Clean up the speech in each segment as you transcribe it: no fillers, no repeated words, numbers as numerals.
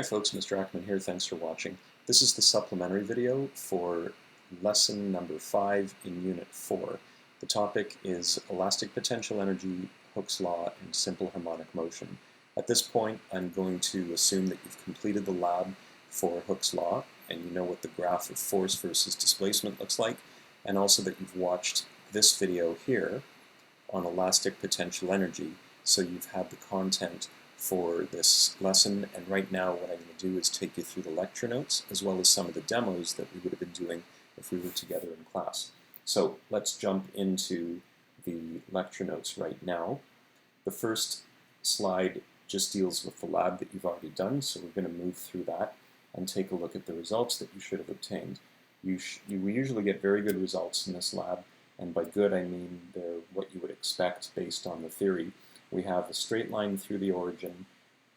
Hi folks, Mr. Ackerman here. Thanks for watching. This is the supplementary video for lesson number 5 in Unit 4. The topic is elastic potential energy, Hooke's law, and simple harmonic motion. At this point, I'm going to assume that you've completed the lab for Hooke's law, and you know what the graph of force versus displacement looks like, and also that you've watched this video here on elastic potential energy, so you've had the content for this lesson, and right now what I'm going to do is take you through the lecture notes as well as some of the demos that we would have been doing if we were together in class. So let's jump into the lecture notes right now. The first slide just deals with the lab that you've already done, so we're going to move through that and take a look at the results that you should have obtained. We usually get very good results in this lab, and by good I mean they're what you would expect based on the theory. We have a straight line through the origin,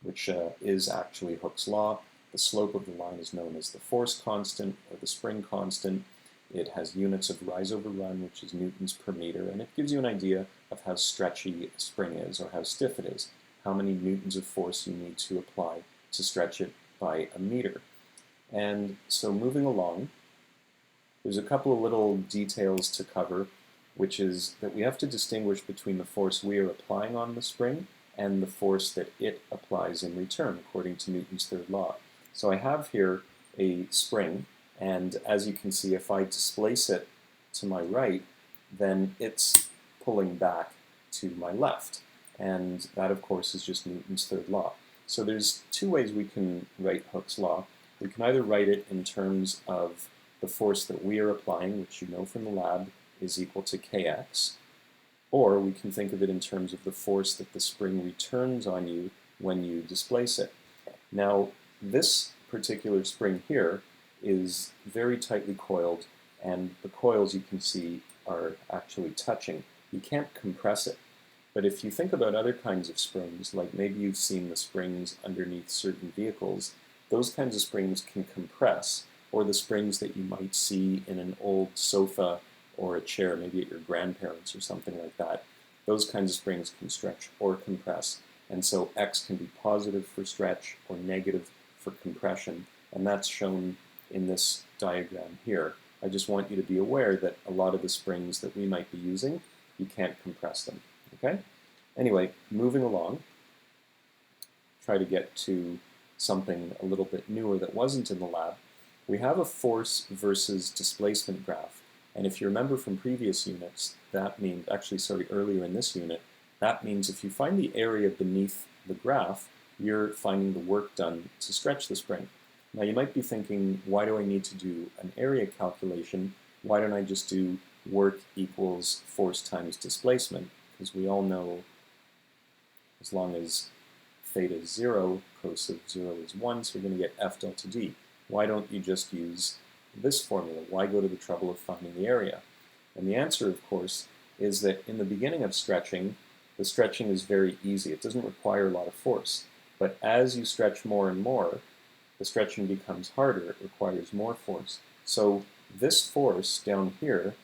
which is actually Hooke's law. The slope of the line is known as the force constant or the spring constant. It has units of rise over run, which is newtons per meter, and it gives you an idea of how stretchy a spring is or how stiff it is, how many newtons of force you need to apply to stretch it by a meter. And so moving along, there's a couple of little details to cover, which is that we have to distinguish between the force we are applying on the spring and the force that it applies in return, according to Newton's third law. So I have here a spring, and as you can see, if I displace it to my right, then it's pulling back to my left. And that, of course, is just Newton's third law. So there's two ways we can write Hooke's law. We can either write it in terms of the force that we are applying, which you know from the lab, is equal to kx, or we can think of it in terms of the force that the spring returns on you when you displace it. Now, this particular spring here is very tightly coiled, and the coils, you can see, are actually touching. You can't compress it. But if you think about other kinds of springs, like maybe you've seen the springs underneath certain vehicles, those kinds of springs can compress, or the springs that you might see in an old sofa or a chair, maybe at your grandparents or something like that. Those kinds of springs can stretch or compress, and so X can be positive for stretch or negative for compression, and that's shown in this diagram here. I just want you to be aware that a lot of the springs that we might be using, you can't compress them, okay? Anyway, moving along, try to get to something a little bit newer that wasn't in the lab. We have a force versus displacement graph. And if you remember from previous units, that means, earlier in this unit, that means if you find the area beneath the graph, you're finding the work done to stretch the spring. Now you might be thinking, why do I need to do an area calculation? Why don't I just do work equals force times displacement? Because we all know as long as theta is 0, cos of 0 is 1, so we're going to get F delta D. Why don't you just use this formula? Why go to the trouble of finding the area? And the answer, of course, is that in the beginning of stretching, the stretching is very easy. It doesn't require a lot of force. But as you stretch more and more, the stretching becomes harder. It requires more force. So this force down here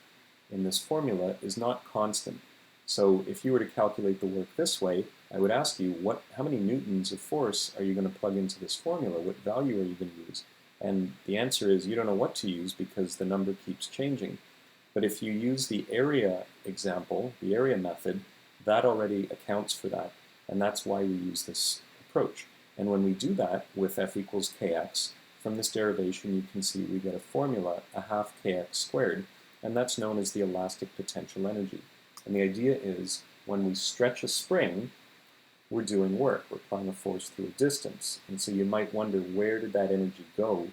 in this formula is not constant. So if you were to calculate the work this way, I would ask you, how many newtons of force are you going to plug into this formula? What value are you going to use? And the answer is you don't know what to use because the number keeps changing. But if you use the area example, the area method, that already accounts for that. And that's why we use this approach. And when we do that with F equals kx, from this derivation you can see we get a formula, a half kx squared, and that's known as the elastic potential energy. And the idea is when we stretch a spring, we're doing work. We're applying a force through a distance. And so you might wonder, where did that energy go?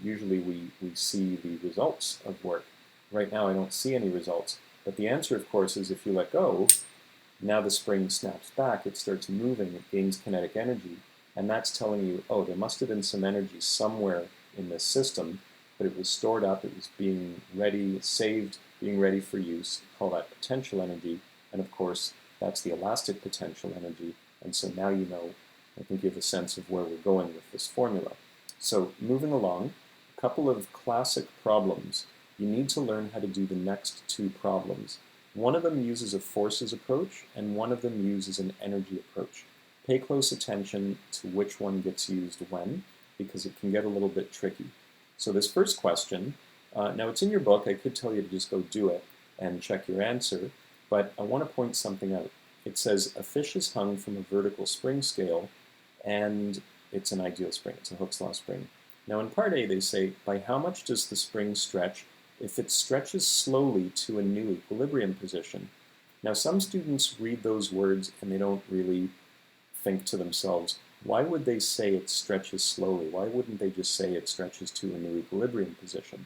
Usually we see the results of work. Right now I don't see any results. But the answer, of course, is if you let go, now the spring snaps back, it starts moving, it gains kinetic energy. And that's telling you, oh, there must have been some energy somewhere in this system, but it was stored up, it was being ready, saved, being ready for use. Call that potential energy. And of course, that's the elastic potential energy, and so now you know, I can give a sense of where we're going with this formula. So moving along, a couple of classic problems. You need to learn how to do the next two problems. One of them uses a forces approach, and one of them uses an energy approach. Pay close attention to which one gets used when, because it can get a little bit tricky. So this first question, now it's in your book. I could tell you to just go do it and check your answer, but I want to point something out. It says a fish is hung from a vertical spring scale, and it's an ideal spring. It's a Hooke's law spring. Now in part A they say, by how much does the spring stretch if it stretches slowly to a new equilibrium position? Now some students read those words and they don't really think to themselves, why would they say it stretches slowly? Why wouldn't they just say it stretches to a new equilibrium position?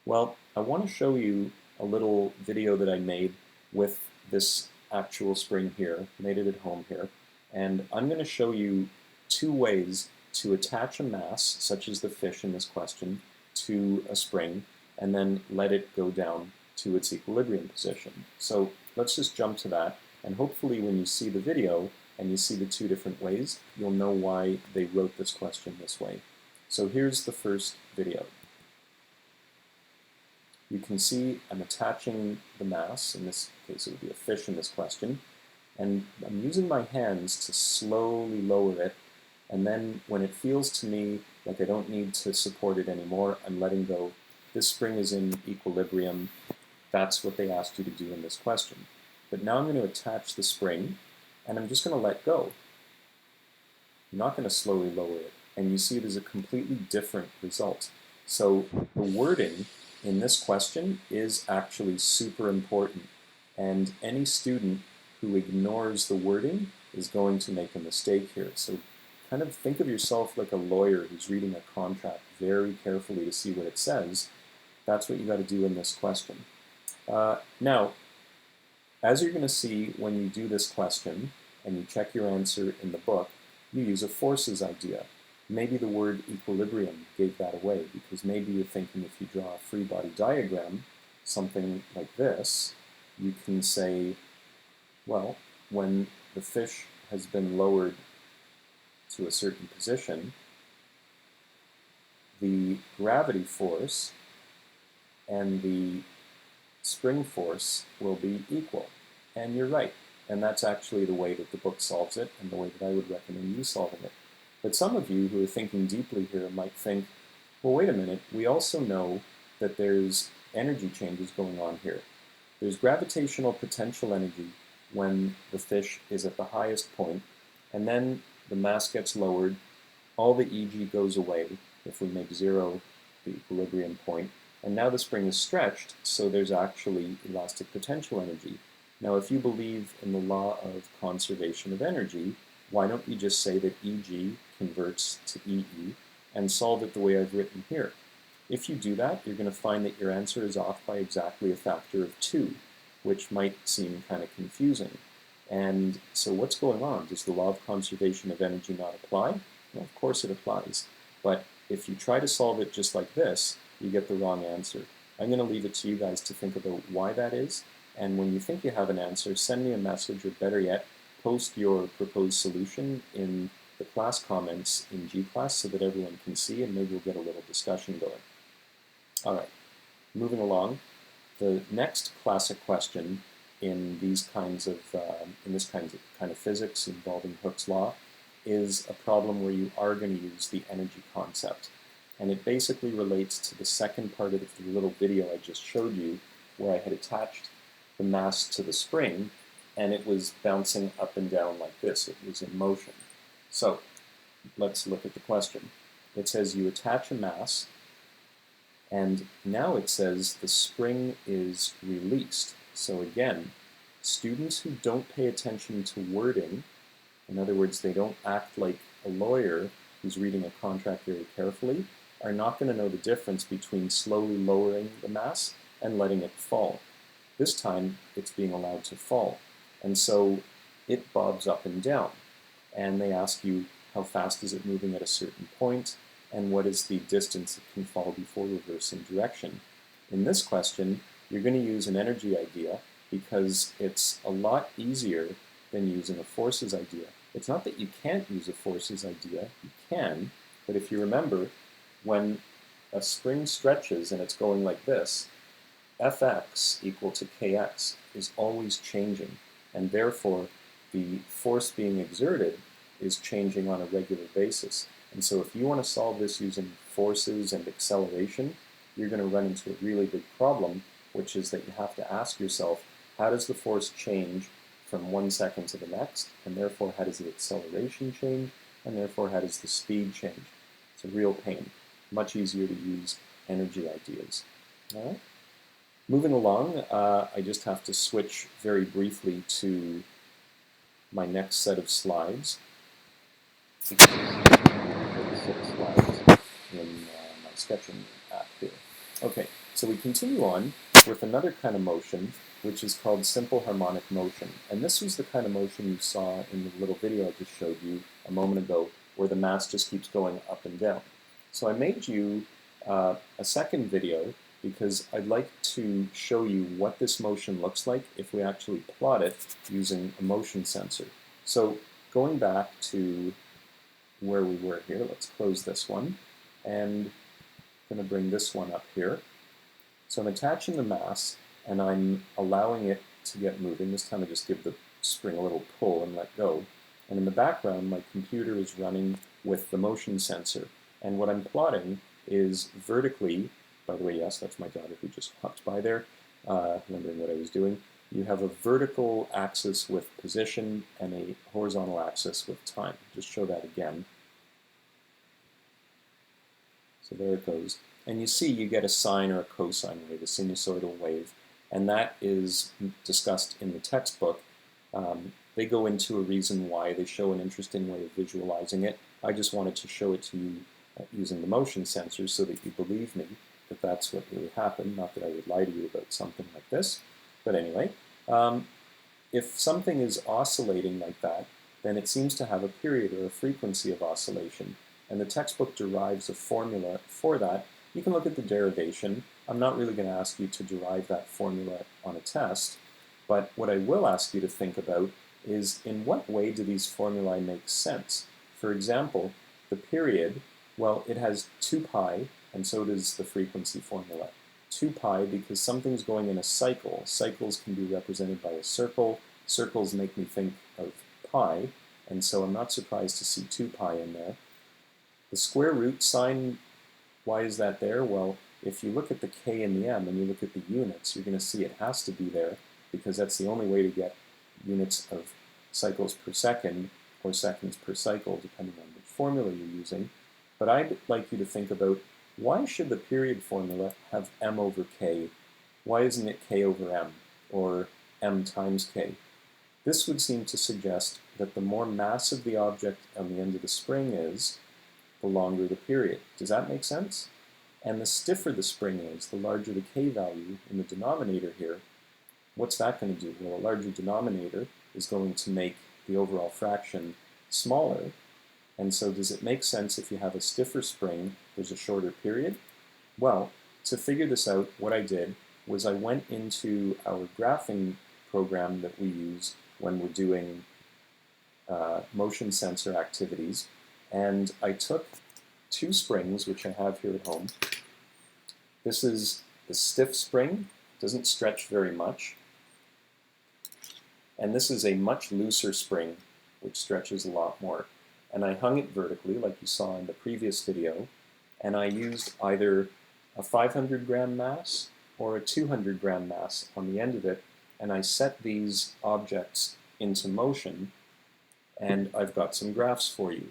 Well, I want to show you a little video that I made with this actual spring here, made it at home here, and I'm going to show you two ways to attach a mass, such as the fish in this question, to a spring, and then let it go down to its equilibrium position. So let's just jump to that, and hopefully when you see the video and you see the two different ways, you'll know why they wrote this question this way. So here's the first video. You can see I'm attaching the mass, in this case it would be a fish in this question, and I'm using my hands to slowly lower it, and then when it feels to me like I don't need to support it anymore, I'm letting go. This spring is in equilibrium. That's what they asked you to do in this question. But now I'm going to attach the spring, and I'm just going to let go. I'm not going to slowly lower it, and you see there's a completely different result. So the wording in this question is actually super important, and any student who ignores the wording is going to make a mistake here. So kind of think of yourself like a lawyer who's reading a contract very carefully to see what it says. That's what you got to do in this question. Now, as you're going to see when you do this question and you check your answer in the book, you use a forces idea. Maybe the word equilibrium gave that away, because maybe you're thinking if you draw a free body diagram, something like this, you can say, well, when the fish has been lowered to a certain position, the gravity force and the spring force will be equal. And you're right. And that's actually the way that the book solves it, and the way that I would recommend you solving it. But some of you who are thinking deeply here might think, well, wait a minute, we also know that there's energy changes going on here. There's gravitational potential energy when the fish is at the highest point, and then the mass gets lowered, all the EG goes away if we make zero the equilibrium point, and now the spring is stretched, so there's actually elastic potential energy. Now, if you believe in the law of conservation of energy, why don't you just say that EG converts to EE and solve it the way I've written here? If you do that, you're going to find that your answer is off by exactly a factor of 2, which might seem kind of confusing. And so what's going on? Does the law of conservation of energy not apply? Well, of course it applies. But if you try to solve it just like this, you get the wrong answer. I'm going to leave it to you guys to think about why that is. And when you think you have an answer, send me a message, or better yet, post your proposed solution in the class comments in G-Class so that everyone can see, and maybe we'll get a little discussion going. All right, moving along. The next classic question in these kinds of this kind of physics involving Hooke's law is a problem where you are going to use the energy concept, and it basically relates to the second part of the little video I just showed you, where I had attached the mass to the spring, and it was bouncing up and down like this. It was in motion. So let's look at the question. It says you attach a mass, and now it says the spring is released. So again, students who don't pay attention to wording, in other words, they don't act like a lawyer who's reading a contract very carefully, are not going to know the difference between slowly lowering the mass and letting it fall. This time, it's being allowed to fall. And so it bobs up and down. And they ask you, how fast is it moving at a certain point, and what is the distance it can fall before reversing direction. In this question, you're going to use an energy idea because it's a lot easier than using a forces idea. It's not that you can't use a forces idea, you can, but if you remember, when a spring stretches and it's going like this, Fx equal to Kx is always changing, and therefore the force being exerted is changing on a regular basis. And so if you want to solve this using forces and acceleration, you're going to run into a really big problem, which is that you have to ask yourself, how does the force change from 1 second to the next, and therefore how does the acceleration change, and therefore how does the speed change? It's a real pain. Much easier to use energy ideas. All right. Moving along, I just have to switch very briefly to my next set of slides. 6 slides in my sketching app here. Okay, so we continue on with another kind of motion, which is called simple harmonic motion. And this was the kind of motion you saw in the little video I just showed you a moment ago, where the mass just keeps going up and down. So I made you a second video because I'd like to show you what this motion looks like if we actually plot it using a motion sensor. So going back to where we were here, let's close this one, and I'm going to bring this one up here. So I'm attaching the mass, and I'm allowing it to get moving. This time I just give the spring a little pull and let go. And in the background, my computer is running with the motion sensor. And what I'm plotting is vertically, by the way, yes, that's my daughter who just hopped by there, wondering what I was doing. You have a vertical axis with position and a horizontal axis with time. Just show that again. So there it goes. And you see you get a sine or a cosine wave, a sinusoidal wave. And that is discussed in the textbook. They go into a reason why. They show an interesting way of visualizing it. I just wanted to show it to you using the motion sensor so that you believe me that that's what really happened. Not that I would lie to you about something like this. But anyway, if something is oscillating like that, then it seems to have a period or a frequency of oscillation. And the textbook derives a formula for that. You can look at the derivation. I'm not really going to ask you to derive that formula on a test, but what I will ask you to think about is in what way do these formulae make sense? For example, the period, well, it has 2 pi, and so does the frequency formula. 2 pi because something's going in a cycle. Cycles can be represented by a circle. Circles make me think of pi, and so I'm not surprised to see 2 pi in there. The square root sign, why is that there? Well, if you look at the k and the m and you look at the units, you're going to see it has to be there because that's the only way to get units of cycles per second or seconds per cycle, depending on which formula you're using. But I'd like you to think about, why should the period formula have m over k? Why isn't it k over m, or m times k? This would seem to suggest that the more massive the object on the end of the spring is, the longer the period. Does that make sense? And the stiffer the spring is, the larger the k value in the denominator here, what's that going to do? Well, a larger denominator is going to make the overall fraction smaller. And so does it make sense if you have a stiffer spring, there's a shorter period? Well, to figure this out, what I did was I went into our graphing program that we use when we're doing motion sensor activities, and I took 2 springs, which I have here at home. This is the stiff spring, doesn't stretch very much. And this is a much looser spring, which stretches a lot more. And I hung it vertically, like you saw in the previous video, and I used either a 500 gram mass or a 200 gram mass on the end of it, and I set these objects into motion, and I've got some graphs for you.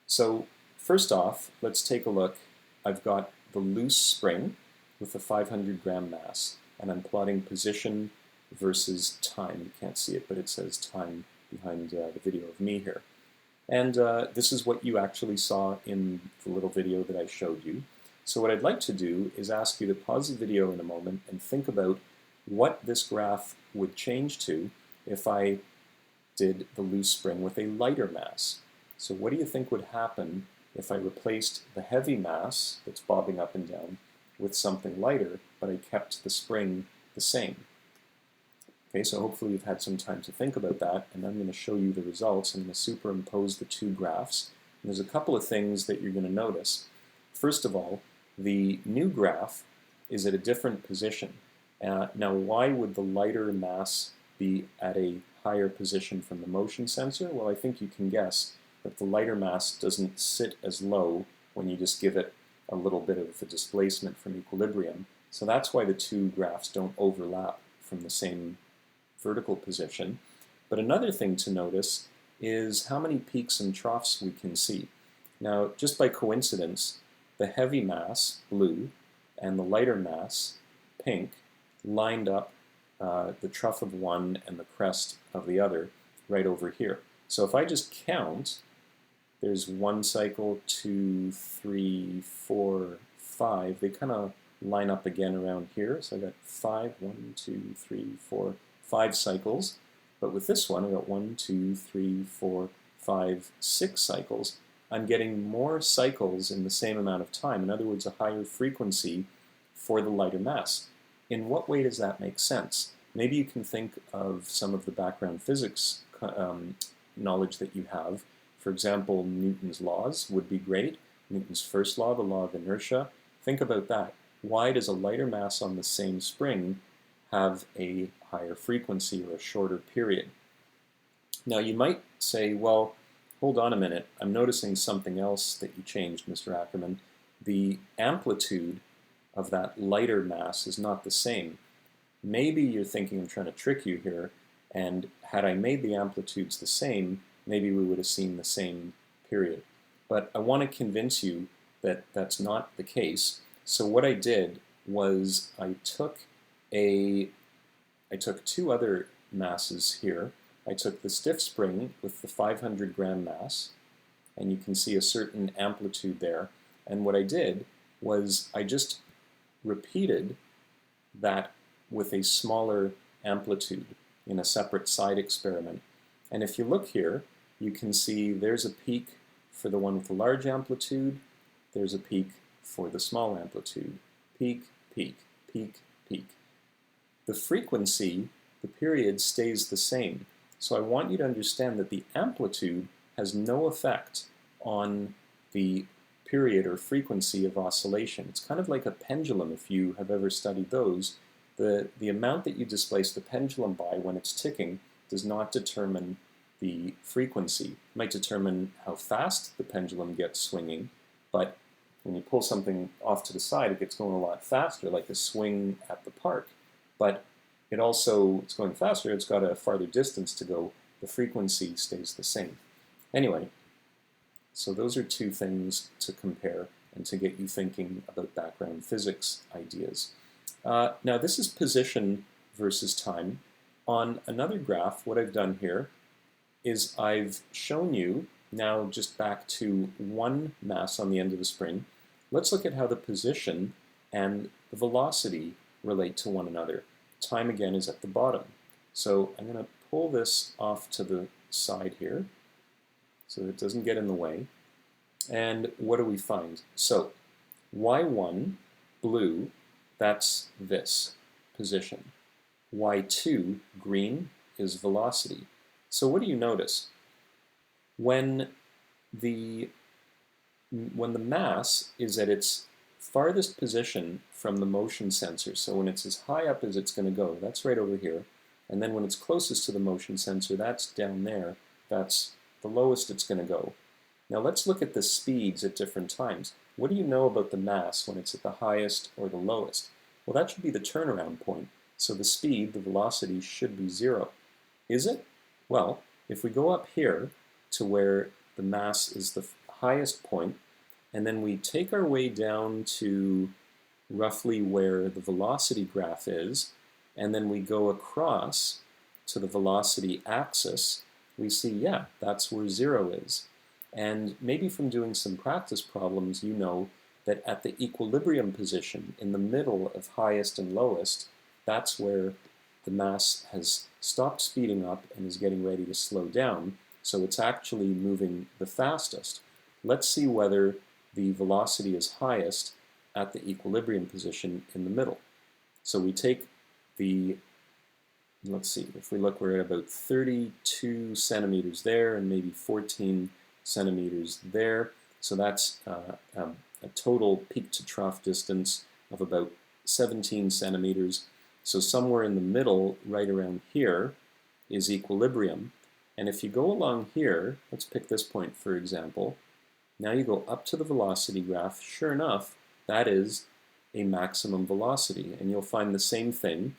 So first off, let's take a look. I've got the loose spring with the 500 gram mass, and I'm plotting position versus time. You can't see it, but it says time behind the video of me here. And this is what you actually saw in the little video that I showed you. So what I'd like to do is ask you to pause the video in a moment and think about what this graph would change to if I did the loose spring with a lighter mass. So what do you think would happen if I replaced the heavy mass that's bobbing up and down with something lighter, but I kept the spring the same? Okay, so hopefully you've had some time to think about that, and I'm going to show you the results. I'm going to superimpose the 2 graphs. And there's a couple of things that you're going to notice. First of all, the new graph is at a different position. Now, why would the lighter mass be at a higher position from the motion sensor? Well, I think you can guess that the lighter mass doesn't sit as low when you just give it a little bit of a displacement from equilibrium. So that's why the two graphs don't overlap from the same vertical position. But another thing to notice is how many peaks and troughs we can see. Now, just by coincidence, the heavy mass, blue, and the lighter mass, pink, lined up the trough of one and the crest of the other right over here. So if I just count, there's 1 cycle, 2, 3, 4, 5. They kind of line up again around here. So I got 5, 1, 2, 3, 4, 5 cycles. But with this one, I got 1, 2, 3, 4, 5, 6 cycles. I'm getting more cycles in the same amount of time. In other words, a higher frequency for the lighter mass. In what way does that make sense? Maybe you can think of some of the background physics knowledge that you have. For example, Newton's laws would be great. Newton's first law, the law of inertia. Think about that. Why does a lighter mass on the same spring have a higher frequency or a shorter period? Now you might say, well, hold on a minute. I'm noticing something else that you changed, Mr. Ackerman. The amplitude of that lighter mass is not the same. Maybe you're thinking I'm trying to trick you here, and had I made the amplitudes the same, maybe we would have seen the same period. But I want to convince you that that's not the case. So what I did was I took two other masses here. I took the stiff spring with the 500 gram mass, and you can see a certain amplitude there. And what I did was I just repeated that with a smaller amplitude in a separate side experiment. And if you look here, you can see there's a peak for the one with the large amplitude, there's a peak for the small amplitude. Peak, peak, peak, peak. The frequency, the period, stays the same. So I want you to understand that the amplitude has no effect on the period or frequency of oscillation. It's kind of like a pendulum, if you have ever studied those. The amount that you displace the pendulum by when it's ticking does not determine the frequency. It might determine how fast the pendulum gets swinging, but when you pull something off to the side, it gets going a lot faster, like a swing at the park. But it's going faster, it's got a farther distance to go, the frequency stays the same. Anyway, so those are two things to compare and to get you thinking about background physics ideas. Now this is position versus time. On another graph, what I've done here is I've shown you, now just back to one mass on the end of the spring, let's look at how the position and the velocity relate to one another. Time again is at the bottom. So I'm going to pull this off to the side here so that it doesn't get in the way. And what do we find? So y1, blue, that's this position. y2, green, is velocity. So what do you notice? When the mass is at its farthest position from the motion sensor, so when it's as high up as it's going to go, that's right over here, and then when it's closest to the motion sensor, that's down there, that's the lowest it's going to go. Now let's look at the speeds at different times. What do you know about the mass when it's at the highest or the lowest? Well, that should be the turnaround point. So the speed, the velocity, should be 0. Is it? Well, if we go up here to where the mass is the highest point, and then we take our way down to roughly where the velocity graph is, and then we go across to the velocity axis, we see, yeah, that's where 0 is. And maybe from doing some practice problems, you know that at the equilibrium position, in the middle of highest and lowest, that's where the mass has stopped speeding up and is getting ready to slow down, so it's actually moving the fastest. Let's see whether the velocity is highest at the equilibrium position in the middle. So we take let's see, if we look, we're at about 32 centimeters there and maybe 14 centimeters there. So that's a total peak to trough distance of about 17 centimeters. So somewhere in the middle, right around here, is equilibrium. And if you go along here, let's pick this point for example, now you go up to the velocity graph, sure enough, that is a maximum velocity. And you'll find the same thing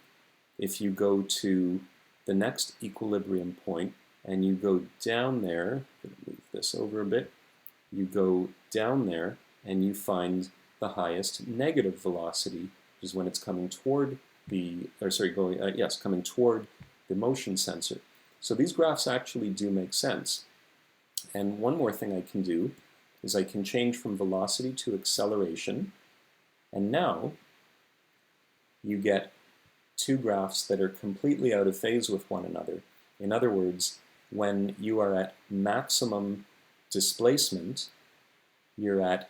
if you go to the next equilibrium point and you go down there. I'm going to move this over a bit. You go down there and you find the highest negative velocity, which is when it's coming toward the, coming toward the motion sensor. So these graphs actually do make sense. And one more thing I can do is I can change from velocity to acceleration. And now you get two graphs that are completely out of phase with one another. In other words, when you are at maximum displacement, you're at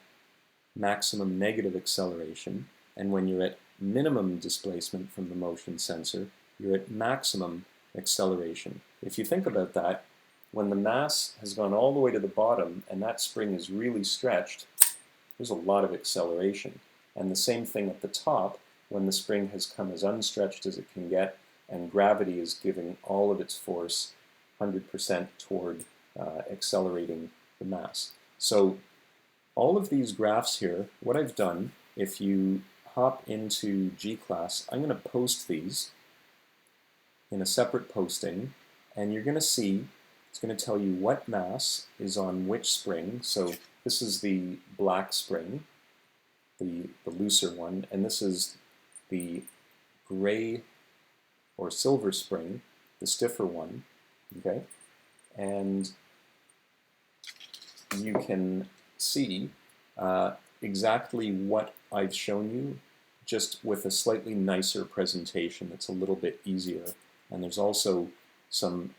maximum negative acceleration, and when you're at minimum displacement from the motion sensor, you're at maximum acceleration. If you think about that, when the mass has gone all the way to the bottom and that spring is really stretched, there's a lot of acceleration. And the same thing at the top, when the spring has come as unstretched as it can get and gravity is giving all of its force 100% toward accelerating the mass. So all of these graphs here, what I've done, if you hop into G-class, I'm going to post these in a separate posting, and you're going to see it's going to tell you what mass is on which spring. So this is the black spring, the looser one, and this is the gray or silver spring, the stiffer one, okay? And you can see exactly what I've shown you, just with a slightly nicer presentation that's a little bit easier. And there's also some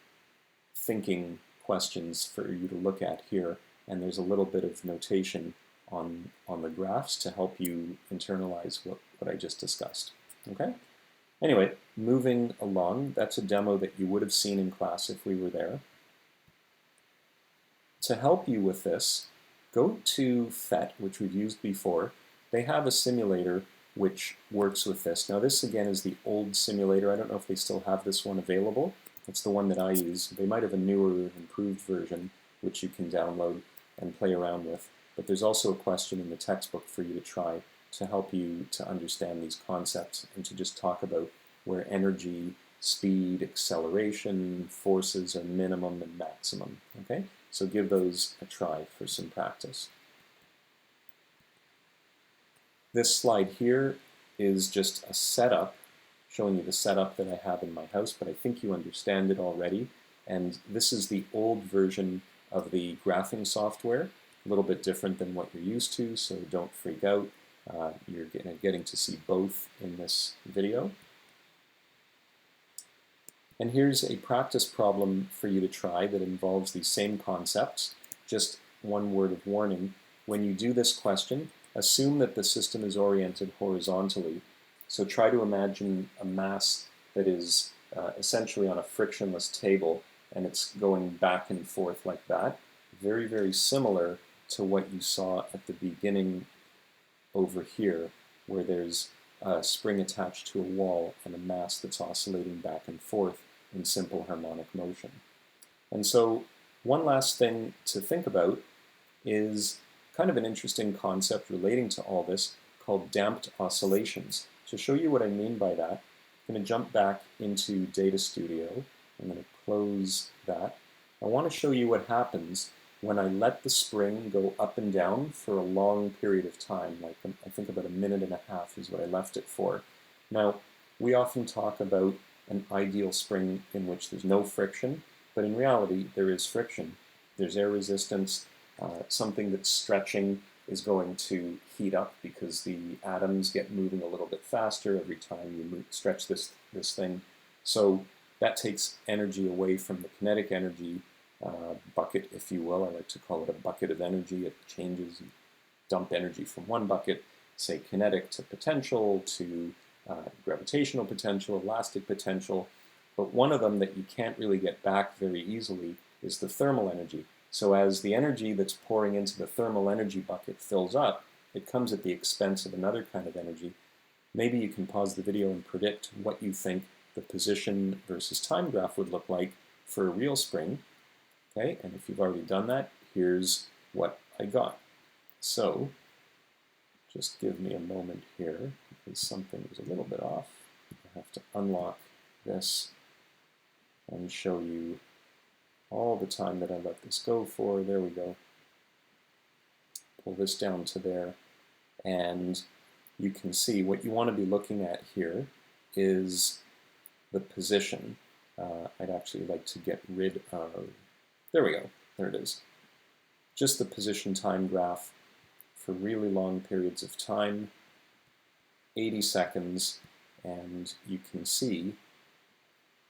thinking questions for you to look at here, and there's a little bit of notation on the graphs to help you internalize what I just discussed. Okay? Anyway, moving along, that's a demo that you would have seen in class if we were there. To help you with this, go to PhET, which we've used before. They have a simulator which works with this. Now this again is the old simulator. I don't know if they still have this one available. It's the one that I use. They might have a newer, improved version which you can download and play around with. But there's also a question in the textbook for you to try to help you to understand these concepts and to just talk about where energy, speed, acceleration, forces are minimum and maximum. Okay? So give those a try for some practice. This slide here is just a setup, showing you the setup that I have in my house, but I think you understand it already. And this is the old version of the graphing software, a little bit different than what you're used to, so don't freak out. You're getting to see both in this video. And here's a practice problem for you to try that involves these same concepts. Just one word of warning. When you do this question, assume that the system is oriented horizontally. So try to imagine a mass that is essentially on a frictionless table, and it's going back and forth like that. Very, very similar to what you saw at the beginning over here, where there's a spring attached to a wall and a mass that's oscillating back and forth in simple harmonic motion. And so one last thing to think about is kind of an interesting concept relating to all this called damped oscillations. To show you what I mean by that, I'm going to jump back into Data Studio. I'm going to close that. I want to show you what happens when I let the spring go up and down for a long period of time, like I think about 1.5 minutes is what I left it for. Now, we often talk about an ideal spring in which there's no friction, but in reality there is friction. There's air resistance. Something that's stretching is going to heat up because the atoms get moving a little bit faster every time you stretch this thing. So that takes energy away from the kinetic energy bucket, if you will. I like to call it a bucket of energy. It changes, you dump energy from one bucket, say kinetic to potential to gravitational potential, elastic potential. But one of them that you can't really get back very easily is the thermal energy. So as the energy that's pouring into the thermal energy bucket fills up, it comes at the expense of another kind of energy. Maybe you can pause the video and predict what you think the position versus time graph would look like for a real spring. Okay, and if you've already done that, here's what I got. So just give me a moment here because something is a little bit off. I have to unlock this and show you all the time that I let this go for. There we go. Pull this down to there, and you can see what you want to be looking at here is the position. I'd actually like to get rid of, there we go, there it is. Just the position time graph for really long periods of time, 80 seconds, and you can see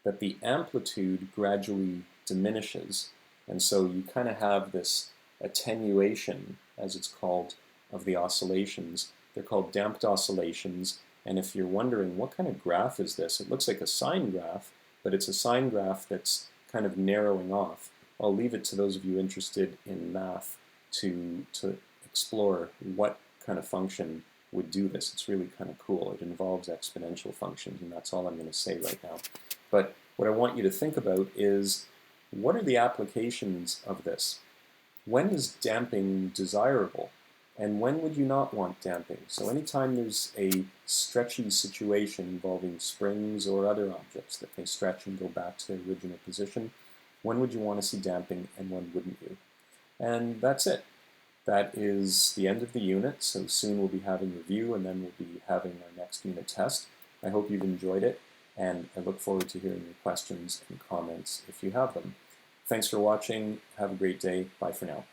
that the amplitude gradually diminishes, and so you kind of have this attenuation, as it's called, of the oscillations. They're called damped oscillations, and if you're wondering what kind of graph is this, it looks like a sine graph, but it's a sine graph that's kind of narrowing off. I'll leave it to those of you interested in math to explore what kind of function would do this. It's really kind of cool. It involves exponential functions, and that's all I'm going to say right now. But what I want you to think about is, what are the applications of this? When is damping desirable? And when would you not want damping? So anytime there's a stretchy situation involving springs or other objects that may stretch and go back to their original position, when would you want to see damping and when wouldn't you? And that's it. That is the end of the unit, so soon we'll be having review and then we'll be having our next unit test. I hope you've enjoyed it, and I look forward to hearing your questions and comments if you have them. Thanks for watching. Have a great day. Bye for now.